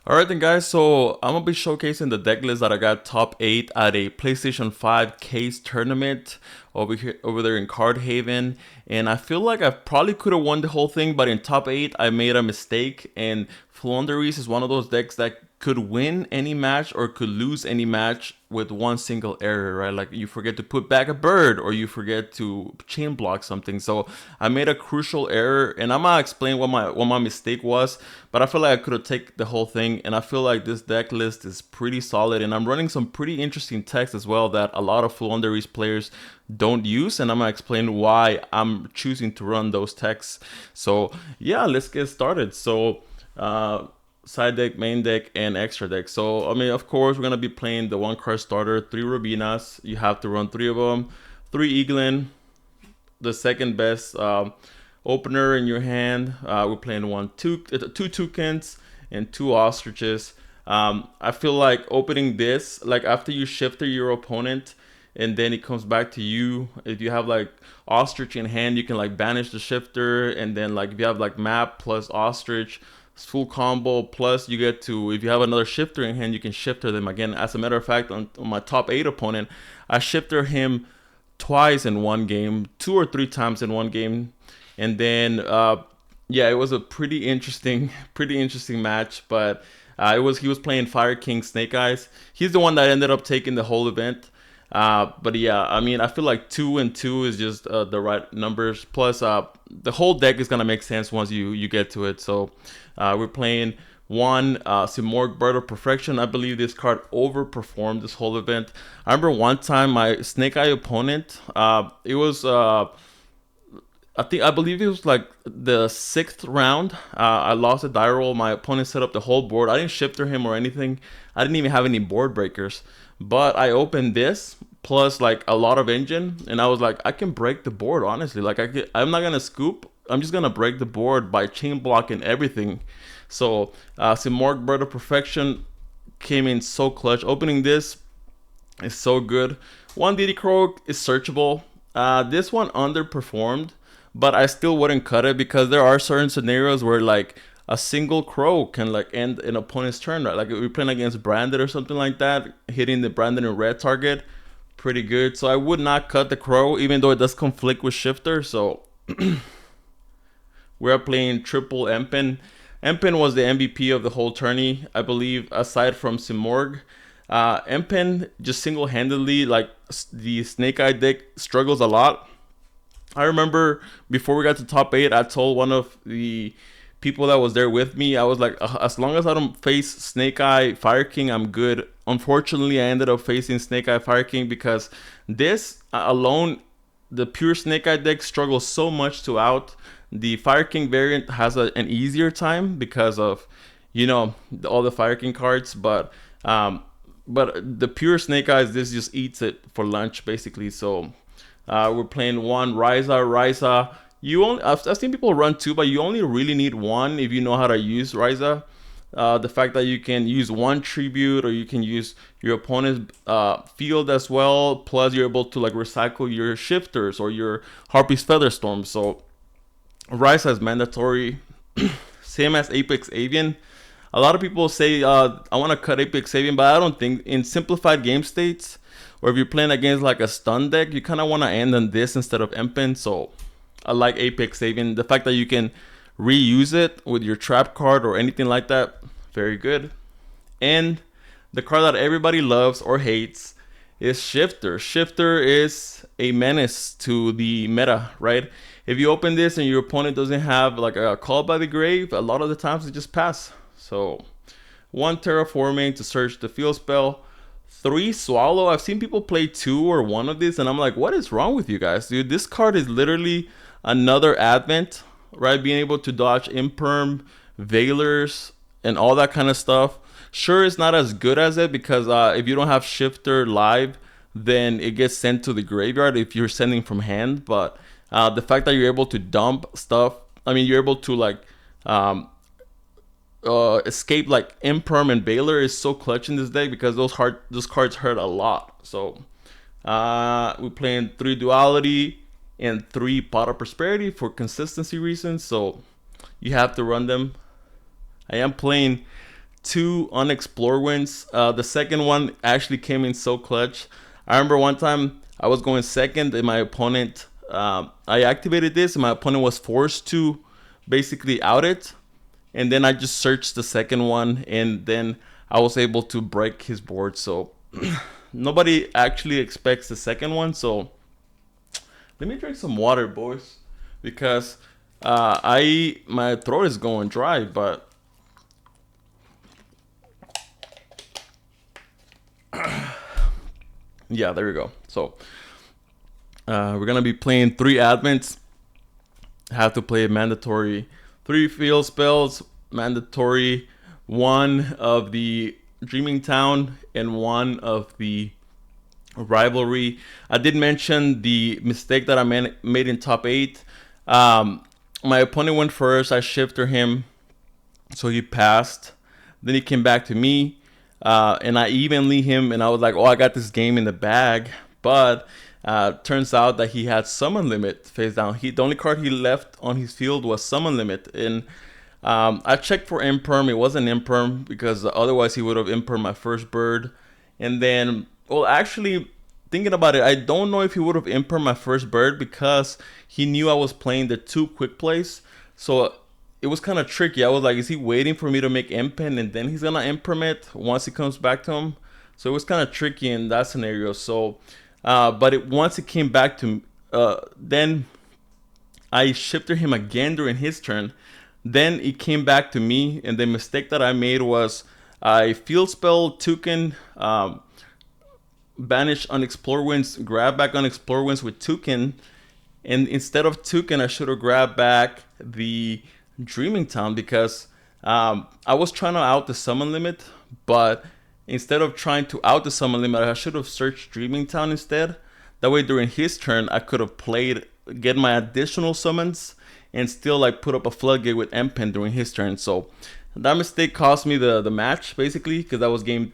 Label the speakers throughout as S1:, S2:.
S1: Alright then guys, so I'm gonna be showcasing the deck list that I got top 8 at a PlayStation 5 case tournament over there in Card Haven. And I feel like I probably could have won the whole thing, but in top 8 I made a mistake, and Floowandereeze is one of those decks that could win any match or could lose any match with one single error, right? Like you forget to put back a bird or you forget to chain block something. So I made a crucial error, and I'm gonna explain what my mistake was. But I feel like I could have taken the whole thing, and I feel like this deck list is pretty solid, and I'm running some pretty interesting techs as well that a lot of Floowandereeze players don't use, and I'm gonna explain why I'm choosing to run those techs. So yeah, let's get started. So side deck, main deck, and extra deck. So I mean, of course, we're gonna be playing the one card starter, 3 Rubinas. You have to run 3 of them. 3 Eaglin, the second best opener in your hand. We're playing two toucans and 2 ostriches. I feel like opening this, like after you shifter your opponent, and then it comes back to you. If you have like ostrich in hand, you can like banish the shifter, and then like if you have like map plus ostrich, full combo, plus you get to, if you have another shifter in hand, you can shifter them again. As a matter of fact, on my top 8 opponent, I shifter him twice in one game, 2 or 3 times in one game. And then yeah, it was a pretty interesting match. But he was playing Fire King Snake Eyes. He's the one that ended up taking the whole event. But yeah, I mean, I feel like 2 and 2 is just the right numbers. Plus, the whole deck is gonna make sense once you get to it. So we're playing one Simorgh, Bird of Perfection. I believe this card overperformed this whole event. I remember one time my Snake Eye opponent, it was I believe it was like the 6th round. I lost a die roll. My opponent set up the whole board. I didn't shifter him or anything. I didn't even have any board breakers. But I opened this plus like a lot of engine, and I was like, I can break the board, honestly. Like I'm not gonna scoop. I'm just gonna break the board by chain blocking everything. So Simorgh, Bird of Perfection came in so clutch. Opening this is so good. One DD Crow is searchable. This one underperformed, but I still wouldn't cut it because there are certain scenarios where like a single crow can like end an opponent's turn, right? Like if we're playing against Branded or something like that, hitting the Branded and red target, pretty good. So I would not cut the crow, even though it does conflict with shifter. So we're playing triple Empen. Empen was the MVP of the whole tourney, I believe, aside from Simorgh. Empen just single-handedly, like the Snake Eye deck struggles a lot. I remember before we got to top 8, I told one of the people that was there with me, I was like, as long as I don't face Snake Eye Fire King, I'm good. Unfortunately, I ended up facing Snake Eye Fire King because this alone, the pure Snake Eye deck struggles so much to out. The Fire King variant has an easier time because of, you know, all the Fire King cards, but the pure Snake Eyes, this just eats it for lunch basically. So we're playing one Ryza. I've seen people run 2, but you only really need 1 if you know how to use Ryza. The fact that you can use 1 tribute, or you can use your opponent's field as well, plus you're able to like recycle your shifters or your Harpy's Featherstorm. So Ryza is mandatory. Same as Apex Avian. A lot of people say I want to cut Apex Avian, but I don't think in simplified game states, or if you're playing against like a stun deck, you kind of want to end on this instead of Empen. So I like Apex Avian. The fact that you can reuse it with your trap card or anything like that, very good. And the card that everybody loves or hates is Shifter. Shifter is a menace to the meta, right? If you open this and your opponent doesn't have like a Call by the Grave, a lot of the times they just pass. So 1 Terraforming to search the field spell. 3 Swallow. I've seen people play 2 or 1 of these, and I'm like, what is wrong with you guys, dude? This card is literally another Advent, right? Being able to dodge Imperm, Veilers, and all that kind of stuff. Sure, it's not as good as it because if you don't have Shifter live, then it gets sent to the graveyard if you're sending from hand. But the fact that you're able to dump stuff, I mean, you're able to like escape like Imperm and Baylor is so clutch in this deck because those cards hurt a lot. So we're playing 3 Duality and 3 Pot of Prosperity for consistency reasons. So you have to run them. I am playing 2 unexplored wins. The second one actually came in so clutch. I remember one time I was going second and my opponent, I activated this and my opponent was forced to basically out it. And then I just searched the second one and then I was able to break his board. So nobody actually expects the second one. So let me drink some water, boys, because my throat is going dry, but yeah, there we go. So we're gonna be playing 3 advents. Have to play a mandatory 3 field spells, mandatory 1 of the Dreaming Town and 1 of the Rivalry. I did mention the mistake that I made in top 8. My opponent went first. I shifted him, so he passed. Then he came back to me, and I evenly him, and I was like, "Oh, I got this game in the bag." But turns out that he had Summon Limit face down. The only card he left on his field was Summon Limit, and I checked for Imperm. It wasn't Imperm because otherwise he would have Imperm my first bird, and then. Well, actually, thinking about it, I don't know if he would have imperm my first bird because he knew I was playing the 2 quick plays. So it was kind of tricky. I was like, is he waiting for me to make impen and then he's going to imperm it once he comes back to him? So it was kind of tricky in that scenario. So, but once it came back to then I shifted him again during his turn. Then it came back to me, and the mistake that I made was I field spell Toucan, banish unexplored winds, grab back unexplored winds with Toucan, and instead of Toucan, I should have grabbed back the Dreaming Town because I was trying to out the summon limit, but instead of trying to out the summon limit, I should have searched Dreaming Town instead. That way, during his turn, I could have get my additional summons, and still like put up a floodgate with M-Pen during his turn. So that mistake cost me the match basically, because that was game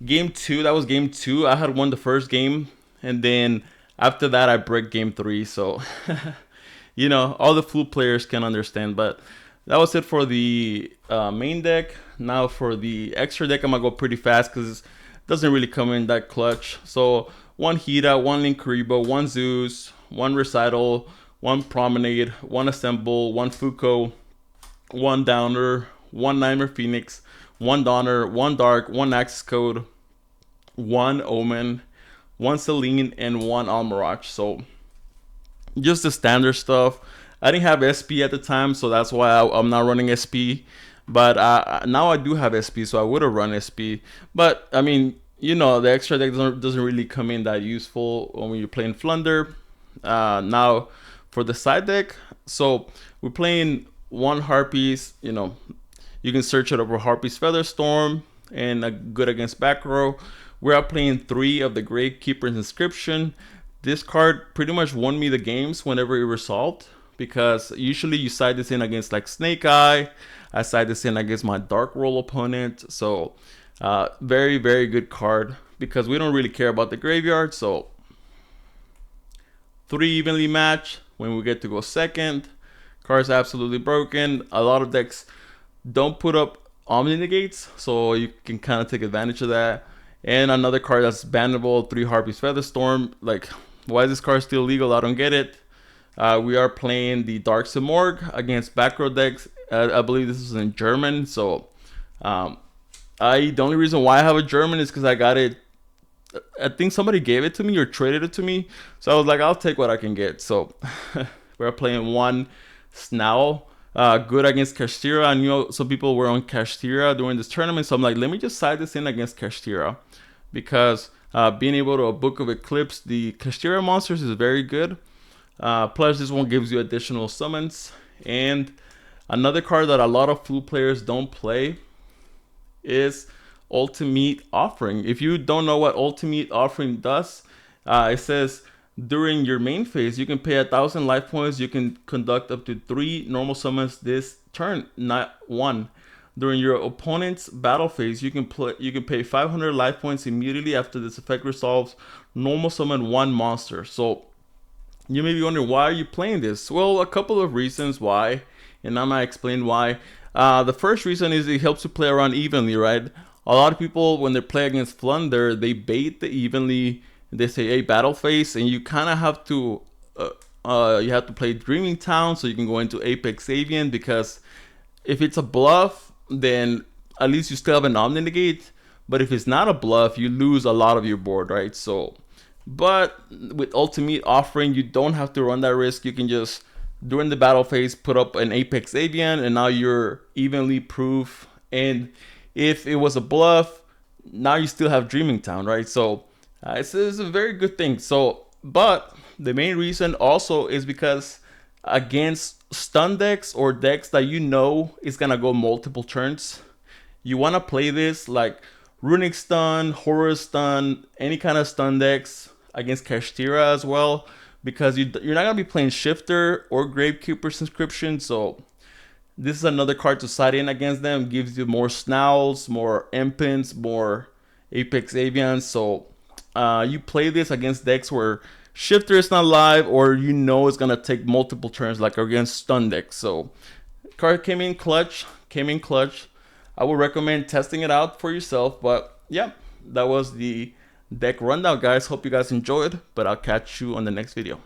S1: 2. That was game 2. I had won the first game, and then after that I break game 3. So you know, all the Floo players can understand. But that was it for the main deck. Now for the extra deck, I'm gonna go pretty fast because it doesn't really come in that clutch. So 1 Hida, 1 Linkuriboh, 1 Zeus, 1 Recital, 1 Promenade, 1 Assemble, 1 Fuko, 1 Downer, 1 Nightmare Phoenix, 1 Donner, 1 Dark, 1 Access Code, 1 Omen, 1 Celine, and 1 Almirage. So just the standard stuff. I didn't have SP at the time, so that's why I'm not running SP. But now I do have SP, so I would have run SP. But I mean, you know, the extra deck doesn't really come in that useful when you're playing Flunder. Now for the side deck, so we're playing 1 Harpies. You know, you can search it over Harpies Featherstorm and good against back row. We're playing 3 of the Gravekeeper's Inscription. This card pretty much won me the games whenever it resolved, because usually you side this in against like Snake Eye. I side this in against my Dark Roll opponent. So very, very good card because we don't really care about the graveyard. So 3 evenly match when we get to go second. Card's absolutely broken. A lot of decks don't put up Omni Negates, so you can kind of take advantage of that. And another card that's bannable, 3 Harpies Featherstorm. Like, why is this card still legal? I don't get it. We are playing the Dark Simorgh against back row decks. I believe this is in German. So the only reason why I have a German is because I got it. I think somebody gave it to me or traded it to me. So I was like, I'll take what I can get. So we're playing 1 Snowl. Good against Kashtira. I knew some people were on Kashtira during this tournament, so I'm like, let me just side this in against Kashtira, because being able to Book of Eclipse the Kashtira monsters is very good. Plus, this one gives you additional summons. And another card that a lot of Floo players don't play is Ultimate Offering. If you don't know what Ultimate Offering does, it says during your main phase, you can pay 1,000 life points. You can conduct up to 3 normal summons this turn, not 1. During your opponent's battle phase, you can pay 500 life points immediately after this effect resolves. Normal summon 1 monster. So you may be wondering, why are you playing this? Well, a couple of reasons why, and I'm gonna explain why. The first reason is it helps you play around evenly, right? A lot of people, when they play against Flunder, they bait the evenly. They say, "Hey, battle phase," and you kind of have to you have to play Dreaming Town so you can go into Apex Avian, because if it's a bluff, then at least you still have an Omni Negate. But if it's not a bluff, you lose a lot of your board, right? So, but with Ultimate Offering, you don't have to run that risk. You can just, during the battle phase, put up an Apex Avian, and now you're evenly proof. And if it was a bluff, now you still have Dreaming Town, right? So it's a very good thing. So, but the main reason also is because against stun decks or decks that you know is gonna go multiple turns, you want to play this like Runic Stun, Horror Stun, any kind of stun decks against Kashtira as well, because you're not gonna be playing Shifter or Gravekeeper's Inscription. So this is another card to side in against them. Gives you more Snowls, more Empins, more Apex Avians. So you play this against decks where Shifter is not live, or you know it's gonna take multiple turns, like against stun decks. So card came in clutch. I would recommend testing it out for yourself. But yeah, that was the deck rundown, guys. Hope you guys enjoyed, but I'll catch you on the next video.